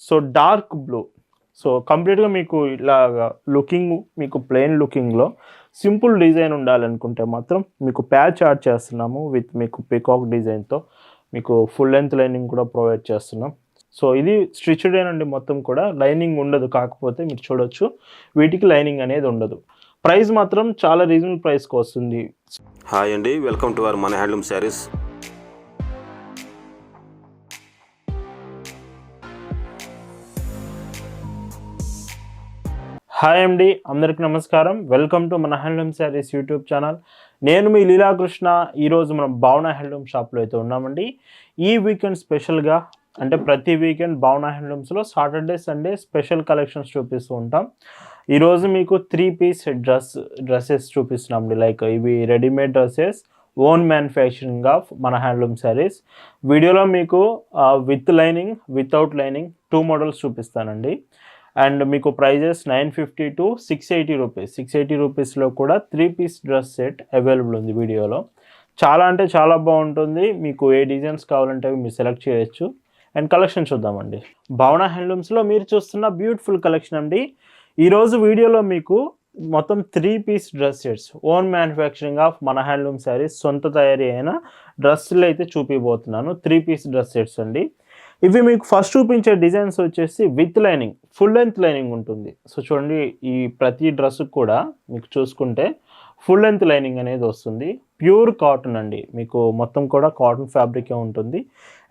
So dark blue. So కంప్లీట్గా మీకు ఇలాగా లుకింగ్, మీకు ప్లెయిన్ లుకింగ్లో సింపుల్ డిజైన్ ఉండాలనుకుంటే మాత్రం మీకు ప్యాచ్ యాడ్ చేస్తున్నాము విత్ మీకు పికాక్ డిజైన్తో. మీకు ఫుల్ లెంత్ లైనింగ్ కూడా ప్రొవైడ్ చేస్తున్నాం. సో ఇది స్టిచ్డేనండి, మొత్తం కూడా లైనింగ్ ఉండదు. కాకపోతే మీరు చూడొచ్చు వీటికి లైనింగ్ అనేది ఉండదు. ప్రైస్ మాత్రం చాలా రీజనబుల్ ప్రైస్కి వస్తుంది. హాయ్ అండి, వెల్కమ్ టు అవర్ మన హ్యాండ్లూమ్ శారీస్. హాయ్ అండి, అందరికి నమస్కారం. వెల్కమ్ టు మన హ్యాండ్లూమ్ శారీస్ యూట్యూబ్ ఛానల్. నేను మీ లీలాకృష్ణ. ఈరోజు మనం భావన హ్యాండ్లూమ్ షాప్లో అయితే ఉన్నామండి. ఈ వీకెండ్ స్పెషల్గా, అంటే ప్రతి వీకెండ్ భావన హ్యాండ్లూమ్స్లో సాటర్డే సండే స్పెషల్ కలెక్షన్స్ చూపిస్తూ ఉంటాం. ఈరోజు మీకు 3 పీస్ డ్రెస్సెస్ చూపిస్తున్నామండి. లైక్ ఇవి readymade dresses, own manufacturing of మన హ్యాండ్లూమ్ శారీస్. వీడియోలో మీకు with lining, without lining 2 models చూపిస్తానండి. అండ్ మీకు ప్రైజెస్ 950 to 680 రూపీస్. 680 రూపీస్లో కూడా 3 పీస్ డ్రెస్ సెట్ అవైలబుల్ ఉంది వీడియోలో. చాలా అంటే చాలా బాగుంటుంది. మీకు ఏ డిజైన్స్ కావాలంటే అవి మీరు సెలెక్ట్ చేయొచ్చు. అండ్ కలెక్షన్ చూద్దామండి. భావన హ్యాండ్లూమ్స్లో మీరు చూస్తున్న బ్యూటిఫుల్ కలెక్షన్ అండి. ఈరోజు వీడియోలో మీకు మొత్తం 3 piece dress sets, own manufacturing of మన హ్యాండ్లూమ్ శారీస్, సొంత తయారీ అయిన డ్రెస్సులు అయితే చూపిపోతున్నాను. 3 పీస్ డ్రెస్ సెట్స్ అండి. ఇవి మీకు ఫస్ట్ చూపించే డిజైన్స్ వచ్చేసి with lining, full length lining ఉంటుంది. సో చూడండి, ఈ ప్రతి డ్రెస్కి కూడా మీకు చూసుకుంటే ఫుల్ లెంత్ లైనింగ్ అనేది వస్తుంది. ప్యూర్ కాటన్ అండి, మీకు మొత్తం కూడా కాటన్ ఫ్యాబ్రికే ఉంటుంది.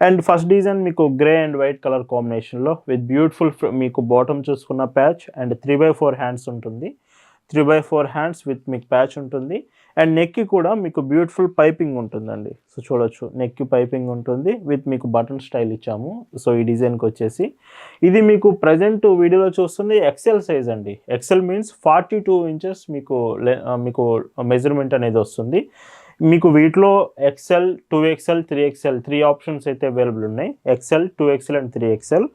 అండ్ ఫస్ట్ డిజైన్ మీకు గ్రే అండ్ వైట్ కలర్ కాంబినేషన్లో విత్ బ్యూటిఫుల్ మీకు బాటమ్ చూసుకున్న ప్యాచ్ అండ్ 3/4 హ్యాండ్స్ ఉంటుంది. 3/4 హ్యాండ్స్ విత్ మీకు ప్యాచ్ ఉంటుంది. అండ్ నెక్కి కూడా మీకు బ్యూటిఫుల్ పైపింగ్ ఉంటుందండి. సో చూడొచ్చు, నెక్కి పైపింగ్ ఉంటుంది విత్ మీకు బటన్ స్టైల్ ఇచ్చాము. సో ఈ డిజైన్కి వచ్చేసి ఇది మీకు ప్రజెంట్ వీడియోలో చూస్తుంది ఎక్సెల్ సైజ్ అండి. ఎక్సెల్ మీన్స్ 42 ఇంచెస్ మీకు మెజర్మెంట్ అనేది వస్తుంది. మీకు వీటిలో ఎక్సెల్, 2XL, 3XL 3 ఆప్షన్స్ అయితే అవైలబుల్ ఉన్నాయి. XL, 2XL and 3XL.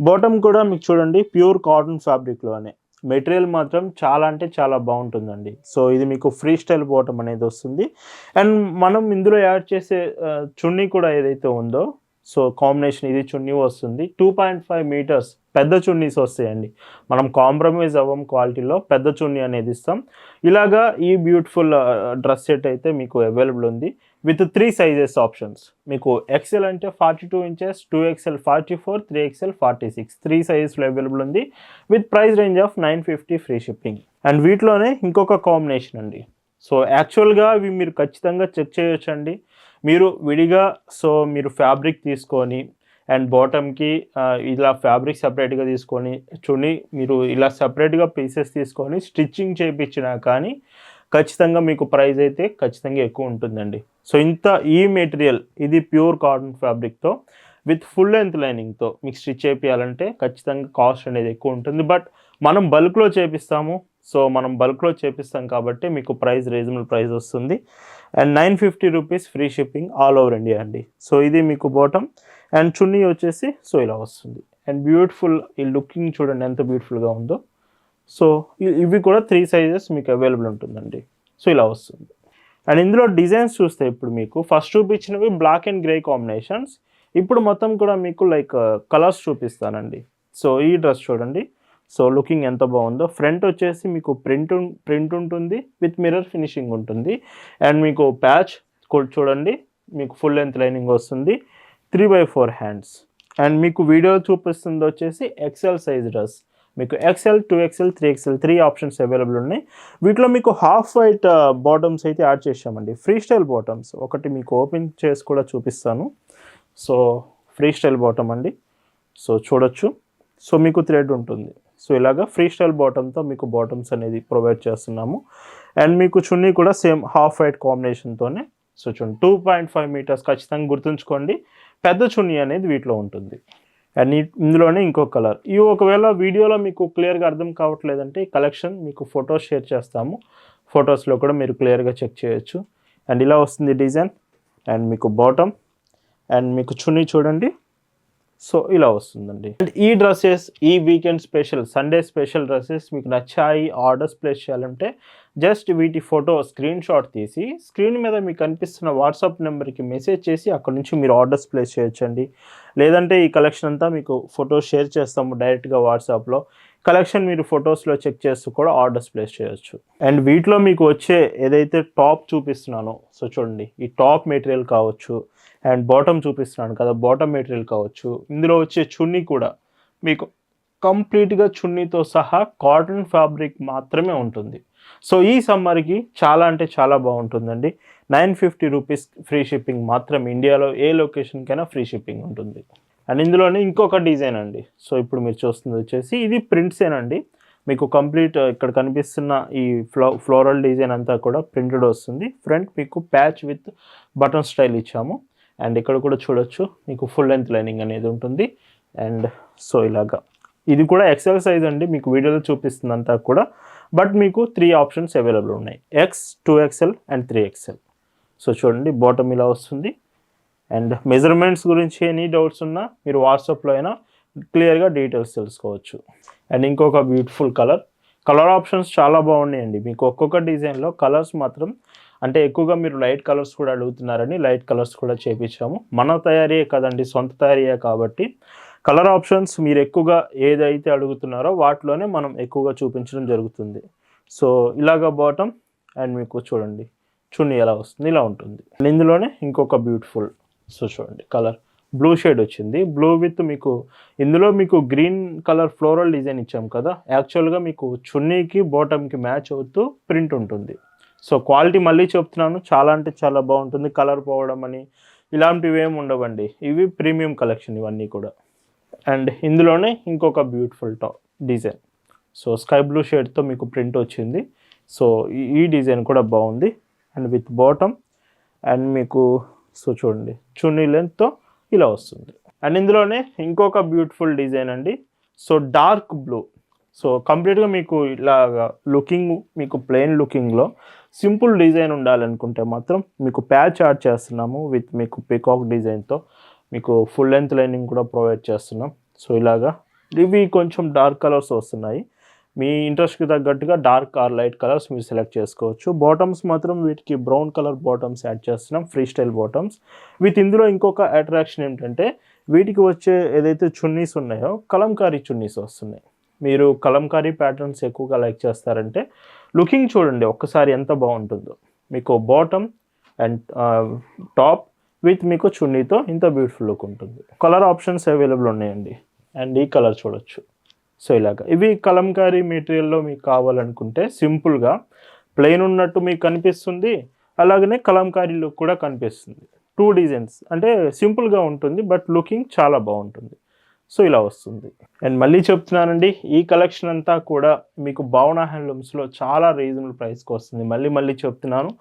Bottom కూడా మీకు చూడండి ప్యూర్ కాటన్ ఫ్యాబ్రిక్లోనే. మెటీరియల్ మాత్రం చాలా అంటే చాలా బాగుంటుందండి. సో ఇది మీకు ఫ్రీ స్టైల్ బాటమ్ అనేది వస్తుంది. అండ్ మనం ఇందులో యాడ్ చేసే చున్నీ కూడా ఏదైతే ఉందో, సో కాంబినేషన్ ఇది చున్నీ వస్తుంది. 2.5 మీటర్స్ పెద్ద చున్నీస్ వస్తాయండి. మనం కాంప్రమైజ్ అవ్వం క్వాలిటీలో, పెద్ద చున్నీ అనేది ఇస్తాం. ఇలాగా ఈ బ్యూటిఫుల్ డ్రెస్ సెట్ అయితే మీకు అవైలబుల్ ఉంది విత్ 3 సైజెస్ ఆప్షన్స్. మీకు ఎక్సెల్ అంటే 42 ఇంచెస్, 2XL 44, 3XL 46 3 సైజెస్లో అవైలబుల్ ఉంది with price range of 950 free shipping. And వీటిలోనే ఇంకొక కాంబినేషన్ అండి. సో యాక్చువల్గా ఇవి మీరు ఖచ్చితంగా చెక్ చేయొచ్చండి. మీరు విడిగా మీరు ఫ్యాబ్రిక్ తీసుకొని అండ్ బాటమ్కి ఇలా ఫ్యాబ్రిక్ సపరేట్గా తీసుకొని చున్నీ మీరు ఇలా సపరేట్గా పీసెస్ తీసుకొని స్టిచ్చింగ్ చేయించినా కానీ ఖచ్చితంగా మీకు ప్రైస్ అయితే ఖచ్చితంగా ఎక్కువ ఉంటుందండి. సో ఈ మెటీరియల్ ఇది ప్యూర్ కాటన్ ఫ్యాబ్రిక్తో విత్ ఫుల్ లెంత్ లైనింగ్తో మీకు స్టిచ్ చేయించాలంటే ఖచ్చితంగా కాస్ట్ అనేది ఎక్కువ ఉంటుంది. బట్ మనం బల్క్లో చేపిస్తాము. సో మనం బల్క్లో చేపిస్తాం కాబట్టి మీకు ప్రైస్ రీజనబుల్ ప్రైస్ వస్తుంది. And 950 rupees free shipping all over India అండి. సో ఇది మీకు బాటమ్ అండ్ చున్నీ వచ్చేసి సో ఇలా వస్తుంది. అండ్ బ్యూటిఫుల్ ఈ లుకింగ్ చూడండి ఎంత బ్యూటిఫుల్గా ఉందో. సో ఇవి కూడా 3 సైజెస్ మీకు అవైలబుల్ ఉంటుందండి. సో ఇలా వస్తుంది. అండ్ ఇందులో డిజైన్స్ చూస్తే ఇప్పుడు మీకు ఫస్ట్ చూపించినవి బ్లాక్ అండ్ గ్రే కాంబినేషన్స్. ఇప్పుడు మొత్తం కూడా మీకు లైక్ కలర్స్ చూపిస్తానండి. సో ఈ డ్రెస్ చూడండి, సో లుకింగ్ ఎంత బాగుందో. ఫ్రంట్ వచ్చేసి మీకు ప్రింట్ ఉంటుంది విత్ మిర్రర్ ఫినిషింగ్ ఉంటుంది. అండ్ మీకు ప్యాచ్ చూడండి, మీకు ఫుల్ లెంత్ లైనింగ్ వస్తుంది. 3/4 హ్యాండ్స్. అండ్ మీకు వీడియో చూపిస్తుంది వచ్చేసి ఎక్సెల్ సైజ్ డ్రెస్. మీకు XL, 2XL, 3XL 3 options available ఉన్నాయి. వీటిలో మీకు హాఫ్ వైట్ బాటమ్స్ అయితే యాడ్ చేసామండి. ఫ్రీ స్టైల్ బాటమ్స్ ఒకటి మీకు ఓపెన్ చేసి కూడా చూపిస్తాను. సో ఫ్రీ స్టైల్ బాటమ్ అండి. సో చూడొచ్చు, సో మీకు థ్రెడ్ ఉంటుంది. సో ఇలాగా ఫ్రీ స్టైల్ బాటమ్తో మీకు బాటమ్స్ అనేది ప్రొవైడ్ చేస్తున్నాము. అండ్ మీకు చున్నీ కూడా సేమ్ హాఫ్ వైట్ కాంబినేషన్తోనే. సో చూడండి 2.5 మీటర్స్ ఖచ్చితంగా గుర్తుంచుకోండి. పెద్ద చున్నీ అనేది వీటిలో ఉంటుంది. అండ్ ఇందులోనే ఇంకో కలర్. ఇవి ఒకవేళ వీడియోలో మీకు క్లియర్గా అర్థం కావట్లేదంటే ఈ కలెక్షన్ మీకు ఫొటోస్ షేర్ చేస్తాము. ఫొటోస్లో కూడా మీరు క్లియర్గా చెక్ చేయొచ్చు. అండ్ ఇలా వస్తుంది డిజైన్. అండ్ మీకు బాటమ్ అండ్ మీకు చున్నీ చూడండి. సో ఇలా వస్తుందండి. అండ్ ఈ డ్రెస్సెస్ ఈ weekend special, Sunday special dresses మీకు నచ్చాయి, ఆర్డర్స్ ప్లేస్ చేయాలంటే జస్ట్ వీటి ఫోటో స్క్రీన్ షాట్ తీసి స్క్రీన్ మీద మీకు కనిపిస్తున్న వాట్సాప్ నెంబర్కి మెసేజ్ చేసి అక్కడ నుంచి మీరు ఆర్డర్స్ ప్లేస్ చేయొచ్చండి. లేదంటే ఈ కలెక్షన్ అంతా మీకు ఫొటోస్ షేర్ చేస్తాము డైరెక్ట్గా వాట్సాప్లో. కలెక్షన్ మీరు ఫొటోస్లో చెక్ చేస్తూ కూడా ఆర్డర్స్ ప్లేస్ చేయొచ్చు. అండ్ వీటిలో మీకు వచ్చే ఏదైతే టాప్ చూపిస్తున్నానో, సో చూడండి, ఈ టాప్ మెటీరియల్ కావచ్చు, అండ్ బాటమ్ చూపిస్తున్నాను కదా, బాటమ్ మెటీరియల్ కావచ్చు, ఇందులో వచ్చే చున్నీ కూడా మీకు కంప్లీట్గా చున్నీతో సహా కాటన్ ఫ్యాబ్రిక్ మాత్రమే ఉంటుంది. సో ఈ సమ్మర్కి చాలా అంటే చాలా బాగుంటుందండి. 950 రూపీస్ ఫ్రీ షిప్పింగ్ మాత్రం. ఇండియాలో ఏ లొకేషన్కైనా ఫ్రీ షిప్పింగ్ ఉంటుంది. అండ్ ఇందులోనే ఇంకొక డిజైన్ అండి. సో ఇప్పుడు మీరు చూస్తుంది వచ్చేసి ఇది ప్రింట్సేనండి. మీకు కంప్లీట్ ఇక్కడ కనిపిస్తున్న ఈ ఫ్లోరల్ డిజైన్ అంతా కూడా ప్రింటెడ్ వస్తుంది. ఫ్రంట్ మీకు ప్యాచ్ విత్ బటన్ స్టైల్ ఇచ్చాము. అండ్ ఇక్కడ కూడా చూడొచ్చు మీకు ఫుల్ లెంత్ లైనింగ్ అనేది ఉంటుంది. అండ్ సో ఇలాగా ఇది కూడా ఎక్సెల్ సైజ్ అండి, మీకు వీడియోలో చూపిస్తుంది అంతా కూడా. బట్ మీకు 3 ఆప్షన్స్ అవైలబుల్ ఉన్నాయి, X, 2XL and 3XL. So చూడండి, బాటమ్ ఇలా వస్తుంది. అండ్ మెజర్మెంట్స్ గురించి ఎనీ డౌట్స్ ఉన్నా మీరు వాట్సాప్లో అయినా క్లియర్గా డీటెయిల్స్ తెలుసుకోవచ్చు. అండ్ ఇంకొక బ్యూటిఫుల్ కలర్ ఆప్షన్స్ చాలా బాగున్నాయండి. మీకు ఒక్కొక్క డిజైన్లో కలర్స్ మాత్రం అంటే ఎక్కువగా మీరు లైట్ కలర్స్ కూడా అడుగుతున్నారని లైట్ కలర్స్ కూడా చేపించాము. మన తయారీయే కదండి, సొంత తయారీయే కాబట్టి కలర్ ఆప్షన్స్ మీరు ఎక్కువగా ఏదైతే అడుగుతున్నారో వాటిలోనే మనం ఎక్కువగా చూపించడం జరుగుతుంది. సో ఇలాగా బాటమ్ అండ్ మీకు చూడండి చున్నీ ఎలా వస్తుంది, ఇలా ఉంటుంది. అండ్ ఇందులోనే ఇంకొక బ్యూటిఫుల్, సో చూడండి కలర్ బ్లూ షేడ్ వచ్చింది. బ్లూ విత్ మీకు ఇందులో మీకు గ్రీన్ కలర్ ఫ్లోరల్ డిజైన్ ఇచ్చాం కదా, యాక్చువల్గా మీకు చున్నీకి బాటమ్కి మ్యాచ్ అవుతూ ప్రింట్ ఉంటుంది. సో క్వాలిటీ మళ్ళీ చెప్తున్నాను, చాలా అంటే చాలా బాగుంటుంది. కలర్ పోవడం అని ఇలాంటివి ఏమి ఉండవండి, ఇవి ప్రీమియం కలెక్షన్ ఇవన్నీ కూడా. అండ్ ఇందులోనే ఇంకొక beautiful design, so sky blue షేడ్తో మీకు ప్రింట్ వచ్చింది. సో ఈ డిజైన్ కూడా బాగుంది. అండ్ విత్ బాటమ్ అండ్ మీకు సో చూడండి చున్నీ లెంత్తో ఇలా వస్తుంది. అండ్ ఇందులోనే ఇంకొక బ్యూటిఫుల్ డిజైన్ అండి. సో డార్క్ బ్లూ, సో కంప్లీట్గా మీకు ఇలాగా లుకింగ్, మీకు ప్లెయిన్ లుకింగ్లో సింపుల్ డిజైన్ ఉండాలనుకుంటే మాత్రం మీకు ప్యాచ్ యాడ్ చేస్తున్నాము విత్ మీకు పికాక్ డిజైన్తో. మీకు ఫుల్ లెంత్ లైనింగ్ కూడా ప్రొవైడ్ చేస్తున్నాం. సో ఇలాగా ఇవి కొంచెం డార్క్ కలర్స్ వస్తున్నాయి. మీ ఇంట్రెస్ట్కి తగ్గట్టుగా డార్క్ ఆర్ లైట్ కలర్స్ మీరు సెలెక్ట్ చేసుకోవచ్చు. బాటమ్స్ మాత్రం వీటికి బ్రౌన్ కలర్ బాటమ్స్ యాడ్ చేస్తున్నాం, ఫ్రీ స్టైల్ బాటమ్స్ విత్. ఇందులో ఇంకొక అట్రాక్షన్ ఏంటంటే వీటికి వచ్చే ఏదైతే చున్నీస్ ఉన్నాయో కలంకారీ చున్నీస్ వస్తున్నాయి. మీరు కలంకారీ ప్యాటర్న్స్ ఎక్కువగా లైక్ చేస్తారంటే లుకింగ్ చూడండి ఒక్కసారి ఎంత బాగుంటుందో. మీకు బాటమ్ అండ్ టాప్ విత్ మీకు చున్నీతో ఇంత బ్యూటిఫుల్ లుక్ ఉంటుంది. కలర్ ఆప్షన్స్ అవైలబుల్ ఉన్నాయండి. అండ్ ఈ కలర్ చూడొచ్చు. సో ఇలాగా ఇవి కలంకారీ మెటీరియల్లో మీకు కావాలనుకుంటే సింపుల్గా ప్లెయిన్ ఉన్నట్టు మీకు కనిపిస్తుంది, అలాగనే కలంకారీ లుక్ కూడా కనిపిస్తుంది. 2 డిజైన్స్ అంటే సింపుల్గా ఉంటుంది బట్ లుకింగ్ చాలా బాగుంటుంది. సో ఇలా వస్తుంది. అండ్ మళ్ళీ చెప్తున్నానండి, ఈ కలెక్షన్ అంతా కూడా మీకు భావన హ్యాండ్లూమ్స్లో చాలా రీజనబుల్ ప్రైస్కి వస్తుంది. మళ్ళీ చెప్తున్నాను,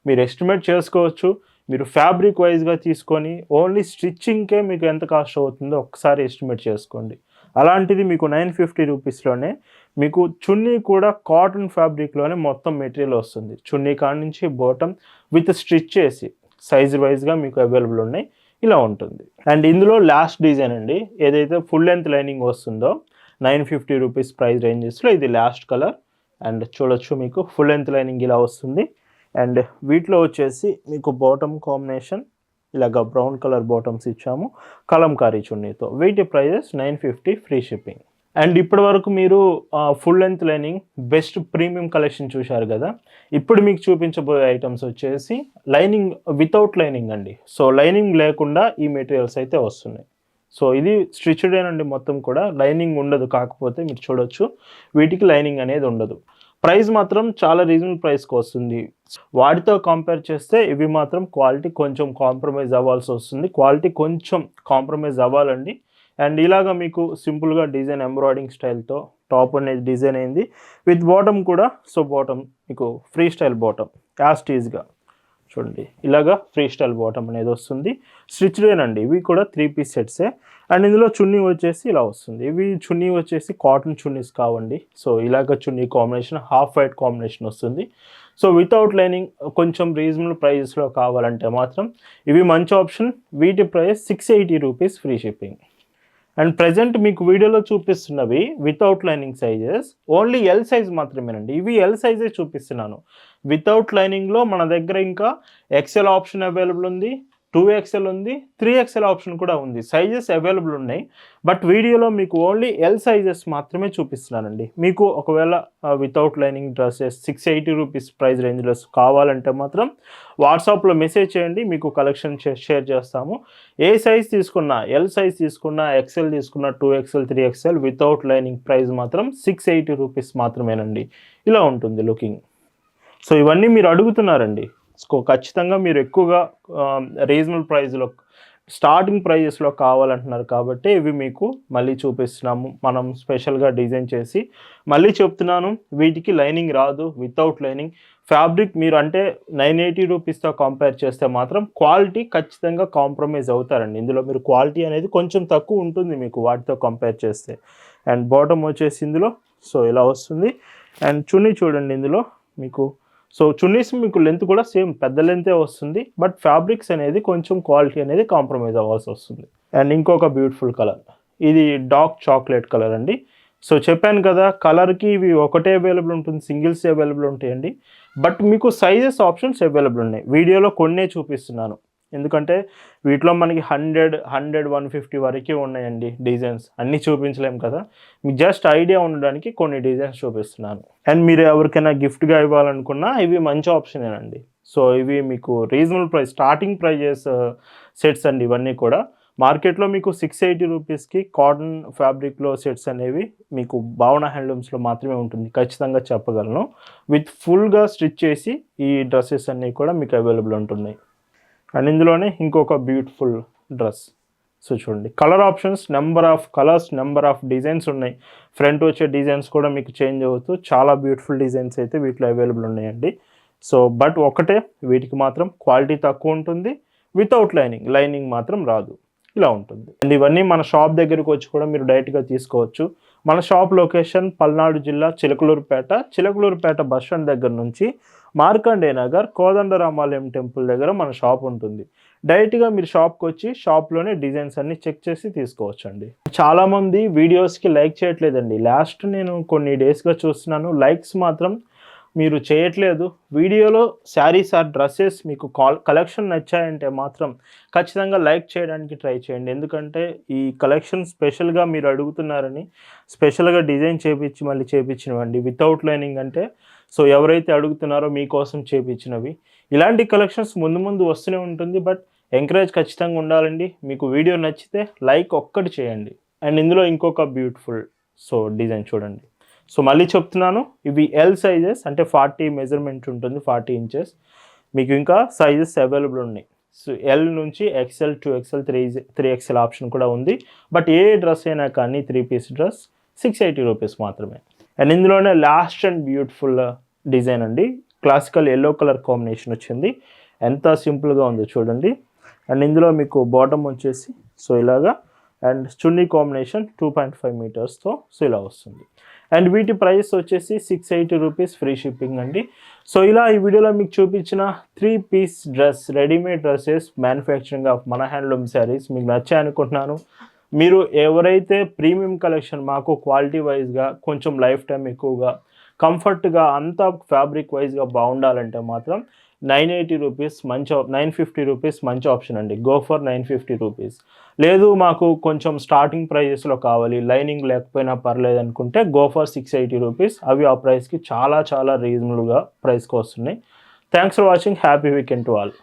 మీరు ఎస్టిమేట్ చేసుకోవచ్చు. మీరు ఫ్యాబ్రిక్ వైజ్గా తీసుకొని ఓన్లీ స్టిచ్చింగ్కే మీకు ఎంత కాస్ట్ అవుతుందో ఒకసారి ఎస్టిమేట్ చేసుకోండి. అలాంటిది మీకు 950 రూపీస్లోనే మీకు చున్నీ కూడా కాటన్ ఫ్యాబ్రిక్లోనే మొత్తం మెటీరియల్ వస్తుంది. చున్నీ కాడ నుంచి బాటమ్ విత్ స్టిచ్ చేసి సైజ్ వైజ్గా మీకు అవైలబుల్ ఉన్నాయి, ఇలా ఉంటుంది. అండ్ ఇందులో లాస్ట్ డిజైన్ అండి, ఏదైతే ఫుల్ లెంత్ లైనింగ్ వస్తుందో 950 రూపీస్ ప్రైస్ రేంజెస్లో ఇది లాస్ట్ కలర్. అండ్ చూడొచ్చు మీకు ఫుల్ లెంత్ లైనింగ్ ఇలా వస్తుంది. అండ్ వీటిలో వచ్చేసి మీకు బాటమ్ కాంబినేషన్ ఇలాగ బ్రౌన్ కలర్ బాటమ్స్ ఇచ్చాము కలంకారీ చున్నీతో. వీటి ప్రైజెస్ 950 ఫ్రీ షిప్పింగ్. అండ్ ఇప్పటి వరకు మీరు full length lining best premium collection చూశారు కదా. ఇప్పుడు మీకు చూపించబోయే ఐటమ్స్ వచ్చేసి లైనింగ్ వితౌట్ లైనింగ్ అండి. సో లైనింగ్ లేకుండా ఈ మెటీరియల్స్ అయితే వస్తున్నాయి. సో ఇది స్టిచ్డ్ అండి, మొత్తం కూడా లైనింగ్ ఉండదు. కాకపోతే మీరు చూడొచ్చు వీటికి లైనింగ్ అనేది ఉండదు. ప్రైస్ మాత్రం చాలా రీజనబుల్ ప్రైస్కి వస్తుంది. వాటితో కంపేర్ చేస్తే ఇవి మాత్రం క్వాలిటీ కొంచెం కాంప్రమైజ్ అవ్వాల్సి వస్తుంది. క్వాలిటీ కొంచెం కాంప్రమైజ్ అవ్వాలండి. అండ్ ఇలాగా మీకు సింపుల్గా డిజైన్ ఎంబ్రాయిడింగ్ స్టైల్తో టాప్ అనేది డిజైన్ అయింది విత్ బాటమ్ కూడా. సో బాటమ్ మీకు ఫ్రీ స్టైల్ బాటమ్ యాస్టీజ్గా చూడండి ఇలాగా ఫ్రీ స్టైల్ బాటమ్ అనేది వస్తుంది. స్టిచ్డ్ అండి, ఇవి కూడా 3 పీస్ సెట్సే. అండ్ ఇందులో చున్నీ వచ్చేసి ఇలా వస్తుంది. ఇవి చున్నీ వచ్చేసి కాటన్ చున్నీస్ కావండి. సో ఇలాగ chunni combination half white combination వస్తుంది. సో వితౌట్ లైనింగ్ కొంచెం రీజనబుల్ ప్రైజెస్లో కావాలంటే మాత్రం ఇవి మంచి ఆప్షన్. వీటి price 680 rupees free shipping. And present మీకు వీడియోలో చూపిస్తున్నవి without lining sizes only L size మాత్రమేనండి. ఇవి ఎల్ సైజే చూపిస్తున్నాను. వితౌట్ లైనింగ్లో మన దగ్గర ఇంకా ఎక్సెల్ ఆప్షన్ అవైలబుల్ ఉంది, 2XL ఉంది, 3XL ఆప్షన్ కూడా ఉంది. సైజెస్ అవైలబుల్ ఉన్నాయి. బట్ వీడియోలో మీకు ఓన్లీ ఎల్ సైజెస్ మాత్రమే చూపిస్తున్నానండి. మీకు ఒకవేళ without lining dresses 680 rupees price రేంజ్లో కావాలంటే మాత్రం వాట్సాప్లో మెసేజ్ చేయండి, మీకు కలెక్షన్ షేర్ చేస్తాము. ఏ సైజ్ తీసుకున్నా, ఎల్ సైజ్ తీసుకున్నా, ఎక్సెల్ తీసుకున్నా, 2XL 3XL without lining price మాత్రం 680 రూపీస్ మాత్రమేనండి. ఇలా ఉంటుంది లుకింగ్. సో ఇవన్నీ మీరు అడుగుతున్నారండి. సో ఖచ్చితంగా మీరు ఎక్కువగా రీజనబుల్ ప్రైస్లో స్టార్టింగ్ ప్రైజెస్లో కావాలంటున్నారు కాబట్టి ఇవి మీకు మళ్ళీ చూపిస్తున్నాము. మనం స్పెషల్గా డిజైన్ చేసి మళ్ళీ చెప్తున్నాను, వీటికి లైనింగ్ రాదు, వితౌట్ లైనింగ్ ఫ్యాబ్రిక్ మీరు అంటే 980 రూపీస్తో కంపేర్ చేస్తే మాత్రం క్వాలిటీ ఖచ్చితంగా కాంప్రమైజ్ అవుతారండి. ఇందులో మీరు క్వాలిటీ అనేది కొంచెం తక్కువ ఉంటుంది మీకు వాటితో కంపేర్ చేస్తే. అండ్ బాటమ్ వచ్చేసి ఇందులో సో ఇలా వస్తుంది. అండ్ చున్నీ చూడండి ఇందులో మీకు. సో చున్నీస్ మీకు లెంత్ కూడా సేమ్ పెద్ద లెంతే వస్తుంది. బట్ ఫ్యాబ్రిక్స్ అనేది కొంచెం క్వాలిటీ అనేది కాంప్రమైజ్ అవ్వాల్సి వస్తుంది. అండ్ ఇంకొక బ్యూటిఫుల్ కలర్, ఇది డార్క్ చాక్లెట్ కలర్ అండి. సో చెప్పాను కదా, కలర్కి ఇవి ఒకటే అవైలబుల్ ఉంటుంది, సింగిల్స్ అవైలబుల్ ఉంటాయండి. బట్ మీకు సైజెస్ ఆప్షన్స్ అవైలబుల్ ఉన్నాయి. వీడియోలో కొన్నే చూపిస్తున్నాను, ఎందుకంటే వీటిలో మనకి 100, 150 వరకే ఉన్నాయండి డిజైన్స్. అన్నీ చూపించలేము కదా, మీకు జస్ట్ ఐడియా ఉండడానికి కొన్ని డిజైన్స్ చూపిస్తున్నాను. అండ్ మీరు ఎవరికైనా గిఫ్ట్గా ఇవ్వాలనుకున్నా ఇవి మంచి ఆప్షనేనండి. సో ఇవి మీకు reasonable price, starting prices sets అండి ఇవన్నీ కూడా. మార్కెట్లో మీకు 680 రూపీస్కి కాటన్ ఫ్యాబ్రిక్లో సెట్స్ అనేవి మీకు భావన హ్యాండ్లూమ్స్లో మాత్రమే ఉంటుంది, ఖచ్చితంగా చెప్పగలను. విత్ ఫుల్గా స్టిచ్ చేసి ఈ డ్రెస్సెస్ అన్నీ కూడా మీకు అవైలబుల్ ఉంటున్నాయి. అండ్ ఇందులోనే ఇంకొక బ్యూటిఫుల్ డ్రెస్. సో చూడండి, colour options, number of colours, number of designs ఉన్నాయి. ఫ్రంట్ వచ్చే డిజైన్స్ కూడా మీకు చేంజ్ అవుతూ చాలా బ్యూటిఫుల్ డిజైన్స్ అయితే వీటిలో అవైలబుల్ ఉన్నాయండి. సో బట్ ఒకటే, వీటికి మాత్రం క్వాలిటీ తక్కువ ఉంటుంది, వితౌట్ లైనింగ్, లైనింగ్ మాత్రం రాదు, ఇలా ఉంటుంది. అండ్ ఇవన్నీ మన షాప్ దగ్గరికి వచ్చి కూడా మీరు డైరెక్ట్గా తీసుకోవచ్చు. మన షాప్ లొకేషన్ పల్నాడు జిల్లా చిలకలూరుపేట బస్ స్టాండ్ దగ్గర నుంచి మార్కండే నగర్ కోదండరామాలయం టెంపుల్ దగ్గర మన షాప్ ఉంటుంది. డైరెక్ట్గా మీరు షాప్కి వచ్చి షాప్లోనే డిజైన్స్ అన్ని చెక్ చేసి తీసుకోవచ్చు అండి. చాలామంది వీడియోస్కి లైక్ చేయట్లేదండి. లాస్ట్ నేను కొన్ని డేస్గా చూస్తున్నాను, లైక్స్ మాత్రం మీరు చేయట్లేదు. వీడియోలో శారీస్ ఆర్ డ్రెస్సెస్ మీకు కలెక్షన్ నచ్చాయంటే మాత్రం ఖచ్చితంగా లైక్ చేయడానికి ట్రై చేయండి. ఎందుకంటే ఈ కలెక్షన్ స్పెషల్గా మీరు అడుగుతున్నారని స్పెషల్గా డిజైన్ చేపించి మళ్ళీ చేపించినవండి, వితౌట్ లైనింగ్. అంటే సో ఎవరైతే అడుగుతున్నారో మీకోసం చేపించినవి. ఇలాంటి కలెక్షన్స్ ముందు ముందు వస్తూనే ఉంటుంది. బట్ ఎంకరేజ్ ఖచ్చితంగా ఉండాలండి. మీకు వీడియో నచ్చితే లైక్ ఒక్కటి చేయండి. అండ్ ఇందులో ఇంకొక బ్యూటిఫుల్ సో డిజైన్ చూడండి. సో మళ్ళీ చెప్తున్నాను, ఇవి ఎల్ సైజెస్, అంటే 40 మెజర్మెంట్ ఉంటుంది, 40 ఇంచెస్. మీకు ఇంకా సైజెస్ అవైలబుల్ ఉన్నాయి. సో ఎల్ నుంచి XL, 2XL, 3XL ఆప్షన్ కూడా ఉంది. బట్ ఏ డ్రెస్ అయినా కానీ 3 పీస్ డ్రెస్ 680 రూపీస్ మాత్రమే. అండ్ ఇందులోనే లాస్ట్ అండ్ బ్యూటిఫుల్ డిజైన్ అండి, క్లాసికల్ ఎల్లో కలర్ కాంబినేషన్ వచ్చింది. ఎంత సింపుల్గా ఉందో చూడండి. అండ్ ఇందులో మీకు బాటమ్ వచ్చేసి సో ఇలాగా, అండ్ చున్నీ కాంబినేషన్ 2.5 మీటర్స్తో సో ఇలా వస్తుంది. అండ్ వీటి ప్రైస్ వచ్చేసి 680 రూపీస్, ఫ్రీ షిప్పింగ్ అండి. సో ఇలా ఈ వీడియోలో మీకు చూపించిన 3 piece dress readymade dresses manufacturing of మన హ్యాండ్లూమ్ శారీస్ మీకు నచ్చాయి అనుకుంటున్నాను. మీరు ఎవరైతే ప్రీమియం కలెక్షన్ మాకు క్వాలిటీ వైజ్గా కొంచెం లైఫ్ టైం ఎక్కువగా కంఫర్ట్గా అంతా ఫ్యాబ్రిక్ వైజ్గా బాగుండాలంటే మాత్రం 980 రూపీస్ మంచి 950 రూపీస్ మంచి ఆప్షన్ అండి. Go for 950 rupees. లేదు మాకు కొంచెం స్టార్టింగ్ ప్రైజెస్లో కావాలి, లైనింగ్ లేకపోయినా పర్లేదు అనుకుంటే గో ఫర్ 680 రూపీస్. అవి ఆ ప్రైస్కి చాలా చాలా రీజనబుల్గా ప్రైస్కి వస్తున్నాయి. Thanks for watching. Happy weekend to all.